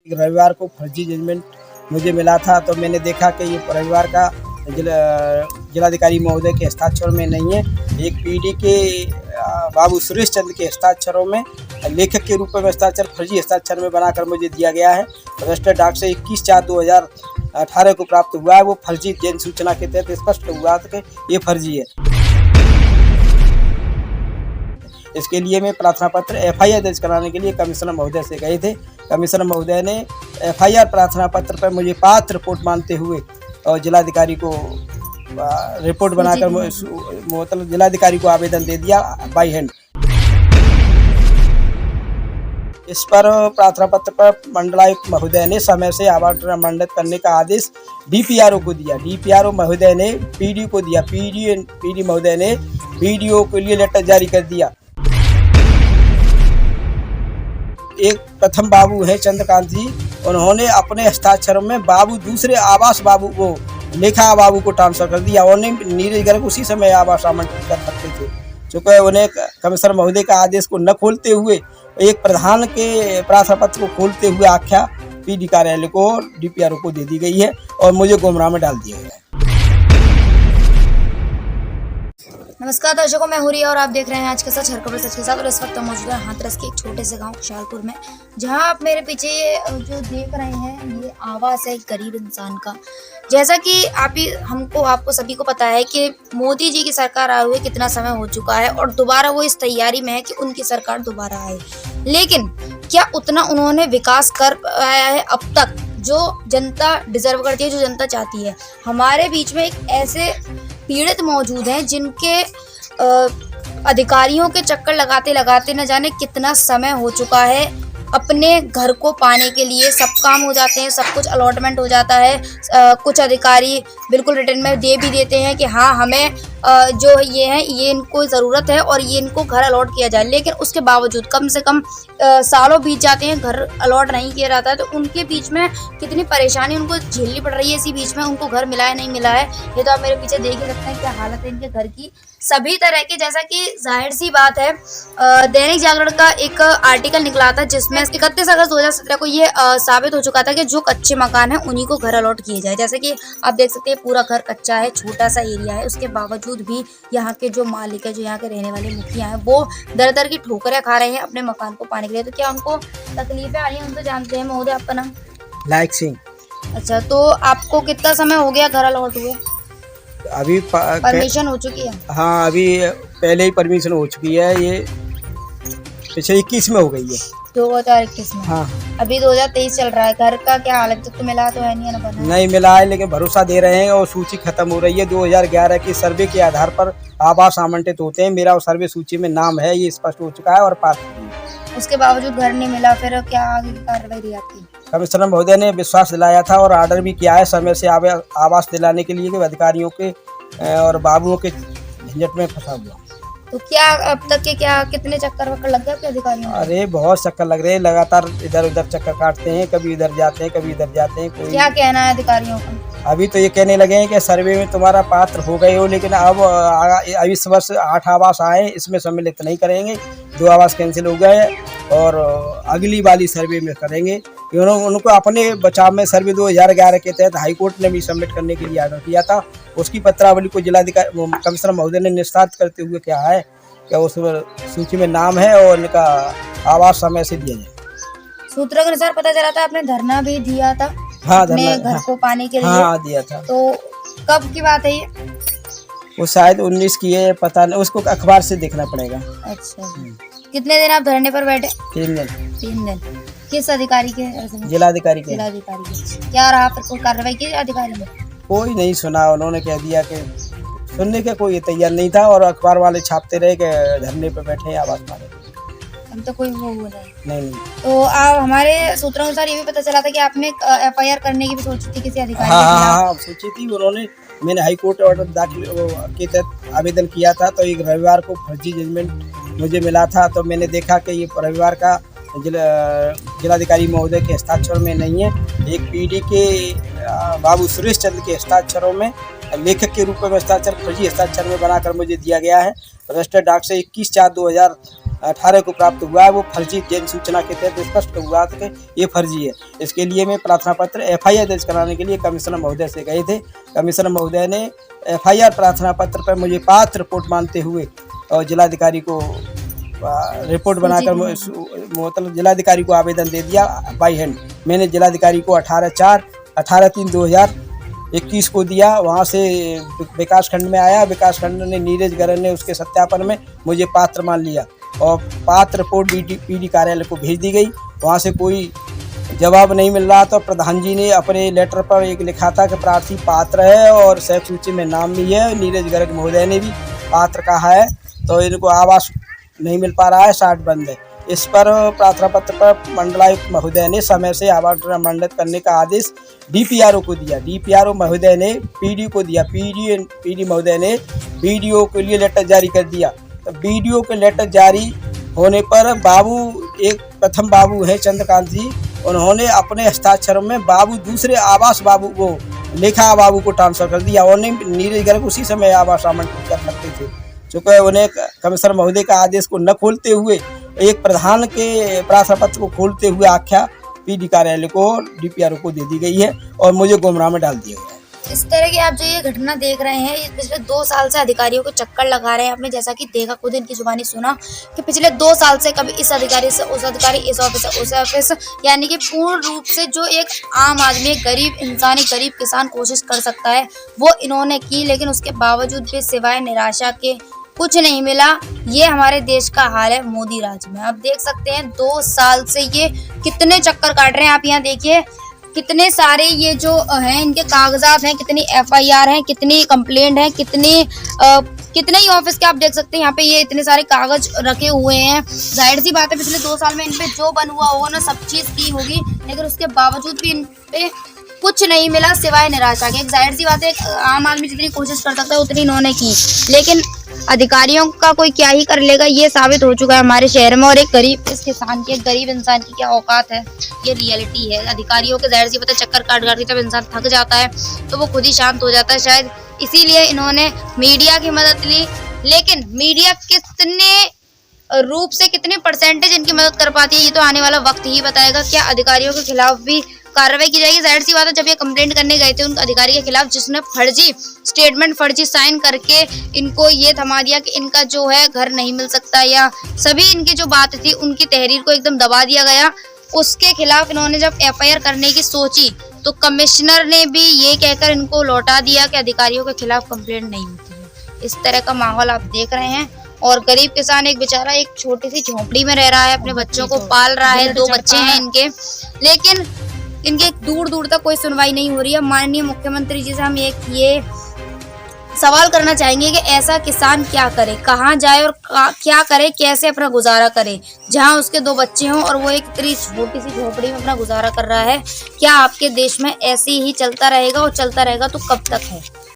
रविवार को फर्जी जजमेंट मुझे मिला था, तो मैंने देखा कि ये रविवार का जिलाधिकारी महोदय के हस्ताक्षर में नहीं है, एक पीडी के बाबू सुरेश चंद्र के हस्ताक्षरों में लेखक के रूप में हस्ताक्षर फर्जी हस्ताक्षर में बनाकर मुझे दिया गया है। रजिस्टर्ड डाक से 21/4/2018 को प्राप्त हुआ है। वो फर्जी जन सूचना के तहत स्पष्ट हुआ था कि ये फर्जी है। इसके लिए मैं प्रार्थना पत्र एफआईआर दर्ज कराने के लिए कमिश्नर महोदय से गए थे। कमिश्नर महोदय ने एफआईआर प्रार्थना पत्र पर मुझे पात्र रिपोर्ट मानते हुए और जिलाधिकारी को रिपोर्ट बनाकर मतलब जिलाधिकारी को आवेदन दे दिया बाई हैंड। इस पर प्रार्थना पत्र पर मंडलायुक्त महोदय ने समय से आवंटित करने का आदेश डीपीआरओ को दिया। डीपीआरओ महोदय ने पीडी को दिया। पीडी महोदय ने बीडीओ के लिए लेटर जारी कर दिया। एक प्रथम बाबू है चंद्रकांत जी, उन्होंने अपने हस्ताक्षरों में बाबू दूसरे आवास बाबू को लेखा बाबू को ट्रांसफर कर दिया। उन्हें नीरज गर्ग उसी समय आवास आवंटित कर सकते थे, चूँकि उन्हें कमिश्नर महोदय का आदेश को न खोलते हुए एक प्रधान के प्रार्थना पत्र को खोलते हुए आख्या पीडी कार्यालय को डीपीआरओ को दे दी गई है और मुझे गुमराह में डाल दिया गया है। नमस्कार दर्शकों, मैं हुरी और आप देख रहे हैं आज के सच हर खबर सच के साथ। और इस वक्त मौजूद है हाथरस के एक छोटे से गांव खुशहालपुर में, जहां आप मेरे पीछे ये जो देख रहे हैं ये आवास है एक गरीब इंसान का। जैसा कि आपको सभी को पता है कि मोदी जी की सरकार आए हुए कितना समय हो चुका है और दोबारा वो इस तैयारी में है कि उनकी सरकार दोबारा आए, लेकिन क्या उतना उन्होंने विकास कर पाया है अब तक जो जनता डिजर्व करती है, जो जनता चाहती है? हमारे बीच में एक ऐसे पीड़ित मौजूद हैं जिनके अधिकारियों के चक्कर लगाते लगाते न जाने कितना समय हो चुका है। अपने घर को पाने के लिए सब काम हो जाते हैं, सब कुछ अलॉटमेंट हो जाता है। कुछ अधिकारी बिल्कुल रिटर्न में दे भी देते हैं कि हाँ हमें जो ये है ये इनको ज़रूरत है और ये इनको घर अलॉट किया जाए, लेकिन उसके बावजूद कम से कम सालों बीत जाते हैं, घर अलॉट नहीं किया जाता है। तो उनके बीच में कितनी परेशानी उनको झेलनी पड़ रही है। इसी बीच में उनको घर मिला है नहीं मिला है, ये तो आप मेरे पीछे देख ही सकते हैं क्या हालत है इनके घर की सभी तरह की। जैसा कि जाहिर सी बात है, दैनिक जागरण का एक आर्टिकल निकला था जिसमें 31 अगस्त 2017 को ये साबित हो चुका था कि जो कच्चे मकान है उन्हीं को घर अलॉट किए जाए। जैसे कि आप देख सकते हैं पूरा घर कच्चा है, छोटा सा एरिया है, उसके बावजूद भी यहाँ के जो मालिक है, जो यहाँ के रहने वाले मुखिया हैं, वो दर दर की ठोकरें खा रहे हैं अपने मकान को पाने के लिए। तो क्या उनको तकलीफें आ रही हैं? उनको जानते हैं। महोदय आपका नाम? लायक सिंह। अच्छा, तो आपको कितना समय हो गया घर अलॉट हुए? अभी परमिशन हो चुकी है? हाँ, अभी पहले ही परमिशन हो चुकी है, ये पिछले 21 में हो गई है। 2021 में? हाँ। अभी 2023 चल रहा है। घर का क्या हालत? तो मिला तो है नहीं ना? बना नहीं मिला है, लेकिन भरोसा दे रहे हैं और सूची खत्म हो रही है। 2011 के सर्वे के आधार पर आवास आवंटित होते हैं। मेरा सर्वे सूची में नाम है, ये स्पष्ट हो चुका है और पास। उसके बावजूद घर नहीं मिला, फिर क्या आगे की कार्रवाई रही आपकी? कमिश्नर महोदय ने विश्वास दिलाया था और ऑर्डर भी किया है समय से आवास दिलाने के लिए अधिकारियों के और बाबुओं के झंझट में फंसा हुआ। तो क्या अब तक के कितने चक्कर वक्कर लग गए आपके अधिकारियों? अरे बहुत चक्कर लग रहे हैं, लगातार इधर उधर चक्कर काटते हैं, कभी इधर जाते हैं कभी इधर जाते हैं। कोई क्या कहना है अधिकारियों का? अभी तो ये कहने लगे हैं कि सर्वे में तुम्हारा पात्र हो गए हो, लेकिन अब इस वर्ष 8 आवास आए, इसमें सम्मिलित नहीं करेंगे। 2 आवास कैंसिल हो गए और अगली वाली सर्वे में करेंगे। उनको अपने बचाव में सर्वे 2011 के तहत हाईकोर्ट ने भी सबमिट करने के लिए आर्डर किया था। उसकी पत्रावली को जिलाधिकारी कमिश्नर महोदय ने निस्तारित करते हुए क्या है कि उस सूची में नाम है और इनका आवास समय से दिया जाए। सूत्रों के अनुसार पता चला था आपने धरना भी दिया था। हाँ, अपने घर को पाने के लिए। हाँ, दिया था। तो कब की बात है ये? वो शायद 19 की है, पता नहीं, उसको अखबार से देखना पड़ेगा। अच्छा, कितने दिन आप धरने पर बैठे? 3 दिन। 3 दिन। किस अधिकारी के? जिलाधिकारी के। जिलाधिकारी के। क्या रहा फिर? कोई कार्रवाई की अधिकारी ने? कोई नहीं सुना, उन्होंने कह दिया कि सुनने का कोई तैयार नहीं था और अखबार वाले छापते रहे कि धरने पर बैठे हैं आवास पाने। हम तो कोई वो नहीं। तो आप हमारे सूत्रों अनुसार ये भी पता चला था कि आपने एफआईआर करने की भी सोची थी किसी अधिकारी? हाँ, सोची थी उन्होंने। मैंने हाईकोर्ट ऑर्डर दाखिल के तहत आवेदन किया था, तो एक रविवार को फर्जी जजमेंट मुझे मिला था, तो मैंने देखा कि ये रविवार का जिलाधिकारी महोदय के हस्ताक्षर में नहीं है, एक पीडी के बाबू सुरेश चंद्र के हस्ताक्षरों में लेखक के रूप में हस्ताक्षर फर्जी हस्ताक्षर में बनाकर मुझे दिया गया है। रजिस्टर्ड डाक से 21/4/2018 18 को प्राप्त हुआ है वो फर्जी जन सूचना के तहत स्पष्ट हुआ था कि ये फर्जी है। इसके लिए मैं प्रार्थना पत्र FIR दर्ज कराने के लिए कमिश्नर महोदय से गए थे। कमिश्नर महोदय ने FIR प्रार्थना पत्र पर मुझे पात्र रिपोर्ट मानते हुए और जिलाधिकारी को रिपोर्ट बनाकर मतलब जिलाधिकारी को आवेदन दे दिया बाई हैंड। मैंने जिलाधिकारी को 18/3/2021 को दिया। वहाँ से विकास खंड में आया, विकास खंड ने नीरज गरन ने उसके सत्यापन में मुझे पात्र मान लिया और पात्र रिपोर्ट PD कार्यालय को भेज दी गई। वहाँ से कोई जवाब नहीं मिल रहा तो प्रधान जी ने अपने लेटर पर एक लिखा था कि प्रार्थी पात्र है और सैफ सूची में नाम भी है। नीरज गर्ग महोदय ने भी पात्र कहा है, तो इनको आवास नहीं मिल पा रहा है, 60 बंद है। इस पर प्रार्थना पत्र पर मंडलायुक्त महोदय ने समय से आवास मंडित करने का आदेश DPRO को दिया। DPRO महोदय ने PD को दिया। PD महोदय ने BDO के लिए लेटर जारी कर दिया। तो BDO के लेटर जारी होने पर बाबू, एक प्रथम बाबू है चंद्रकांत जी, उन्होंने अपने हस्ताक्षर में बाबू दूसरे आवास बाबू को लेखा बाबू को ट्रांसफर कर दिया और नीरज गर्ग उसी समय आवास आवंटित कर सकते थे। चूँकि उन्हें कमिश्नर महोदय का आदेश को न खोलते हुए एक प्रधान के प्रार्थना पत्र को खोलते हुए आख्या PD कार्यालय को DPRO को दे दी गई है और मुझे गुमराह में डाल दिया गया है। इस तरह की आप जो ये घटना देख रहे हैं, ये पिछले 2 साल से अधिकारियों को चक्कर लगा रहे हैं। आपने जैसा कि देखा, खुद इनकी जुबानी सुना कि पिछले 2 साल से कभी इस अधिकारी से उस अधिकारी, इस ऑफिस से उस ऑफिस, यानी कि पूर्ण रूप से जो एक आम आदमी, गरीब इंसान, गरीब किसान कोशिश कर सकता है वो इन्होंने की, लेकिन उसके बावजूद भी सिवाय निराशा के कुछ नहीं मिला। ये हमारे देश का हाल है मोदी राज में। आप देख सकते हैं 2 साल से ये कितने चक्कर काट रहे हैं। आप यहाँ देखिए कितने सारे ये जो हैं इनके कागजात हैं, कितनी FIR हैं, कितनी कंप्लेंट है, कितने ही ऑफिस के आप देख सकते हैं यहाँ पे ये इतने सारे कागज रखे हुए हैं। जाहिर सी बात है पिछले 2 साल में इन पे जो बन हुआ होगा ना, सब चीज़ की होगी, लेकिन उसके बावजूद भी इन पे कुछ नहीं मिला सिवाय निराशा के। एक जाहिर सी बात है, एक आम आदमी जितनी कोशिश कर सकता है उतनी इन्होंने की, लेकिन अधिकारियों का कोई क्या ही कर लेगा, ये साबित हो चुका है हमारे शहर में। और एक गरीब, इस किसान की, एक गरीब इंसान की क्या औकात है, ये रियलिटी है। अधिकारियों के जाहिर सी बात है चक्कर काट काट के जब इंसान थक जाता है तो वो खुद ही शांत हो जाता है। शायद इसीलिए इन्होंने मीडिया की मदद ली, लेकिन मीडिया कितने रूप से, कितने परसेंटेज इनकी मदद कर पाती है ये तो आने वाला वक्त ही बताएगा। क्या अधिकारियों के खिलाफ भी कार्रवाई की जाएगी? जाहिर सी बात है, जब ये कंप्लेंट करने गए थे उन अधिकारी के खिलाफ जिसने फर्जी स्टेटमेंट, फर्जी साइन करके इनको ये थमा दिया कि इनका जो है घर नहीं मिल सकता, या सभी इनकी जो बात थी उनकी तहरीर को एकदम दबा दिया गया, उसके खिलाफ इन्होंने जब FIR करने की सोची तो कमिश्नर ने भी ये कहकर इनको लौटा दिया कि अधिकारियों के खिलाफ कंप्लेंट नहीं होती है। इस तरह का माहौल आप देख रहे हैं। और गरीब किसान एक बेचारा एक छोटी सी झोंपड़ी में रह रहा है, अपने बच्चों को पाल रहा है, 2 बच्चे हैं इनके, लेकिन इनके दूर दूर तक कोई सुनवाई नहीं हो रही है। माननीय मुख्यमंत्री जी से हम ये सवाल करना चाहेंगे कि ऐसा किसान क्या करे, कहाँ जाए और क्या करे, कैसे अपना गुजारा करे, जहाँ उसके 2 बच्चे हों और वो एक इतनी छोटी सी झोपड़ी में अपना गुजारा कर रहा है। क्या आपके देश में ऐसे ही चलता रहेगा? और चलता रहेगा तो कब तक है?